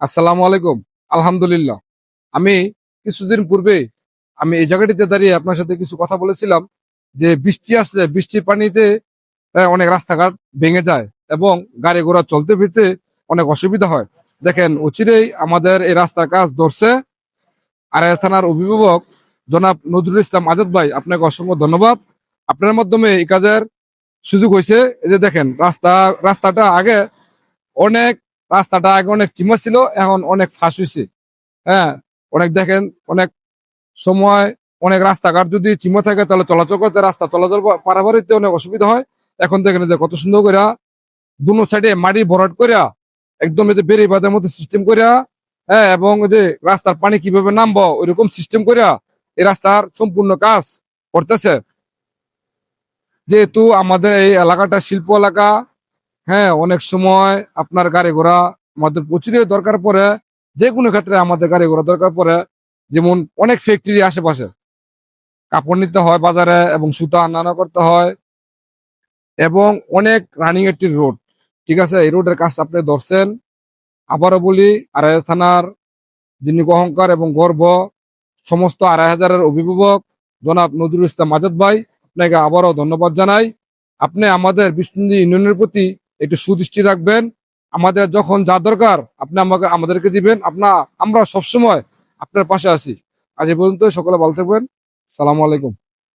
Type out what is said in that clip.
আসসালামু আলাইকুম। আলহামদুলিল্লাহ। আমি কিছুদিন পূর্বে আমি এই জায়গাটিতে দাঁড়িয়ে আপনার সাথে কিছু কথা বলেছিলাম যে বৃষ্টি আসলে বৃষ্টির পানিতে অনেক রাস্তাঘাট ভেঙে যায় এবং গাড়ি ঘোড়া চলতে ফিরতে অনেক অসুবিধা হয়। দেখেন অচিরেই আমাদের এই রাস্তার কাজ ধরছে আড়াই থানার অভিভাবক জনাব নজরুল ইসলাম আজাদ ভাই, আপনাকে অসংখ্য ধন্যবাদ। আপনার মাধ্যমে এই কাজের সুযোগ হয়েছে। এই যে দেখেন রাস্তাটা আগে অনেক অনেক চিমা ছিল, এখন অনেক ফাঁস হয়েছে। হ্যাঁ, অনেক দেখেন অনেক সময় অনেক রাস্তাঘাট যদি চিমা থাকে তাহলে চলাচল করতে রাস্তা চলাচল পারাপারিতে অনেক অসুবিধা হয়। এখন দেখেন যে কত সুন্দর করে দুনো সাইডে মাটি ভরাট করিয়া একদম এই যে বেড়ি বাঁধার মতো সিস্টেম করিয়া, হ্যাঁ, এবং ওই যে রাস্তার পানি কিভাবে নামবো ওইরকম সিস্টেম করিয়া এই রাস্তার সম্পূর্ণ কাজ করতেছে। যেহেতু আমাদের এই এলাকাটা শিল্প এলাকা, হ্যাঁ, অনেক সময় আপনার গাড়ি ঘোড়া আমাদের প্রচুরই দরকার পড়ে। যে কোনো ক্ষেত্রে আমাদের গাড়ি ঘোড়া দরকার পড়ে। যেমন অনেক ফ্যাক্টরি আশেপাশে কাপড় নিতে হয় বাজারে এবং সুতা আনা করতে হয়, এবং অনেক রানিং একটি রোড। ঠিক আছে, এই রোডের কাজ আপনি ধরছেন। আবারও বলি, আড়াই থানার যিনি অহংকার এবং গর্ব, সমস্ত 2,500-এর অভিভাবক জনাব নজরুল ইসলাম আজাদ ভাই, আপনাকে আবারও ধন্যবাদ জানাই। আপনি আমাদের বিষ্ণুন্দী ইউনিয়নের প্রতি একটু সুদৃষ্টি রাখবেন। আমাদের যখন যা দরকার আপনি আমাদেরকে দিবেন। আমরা সবসময় আপনার পাশে আছি। আজ এ পর্যন্ত, সকলে ভালো থাকবেন। সালামু আলাইকুম।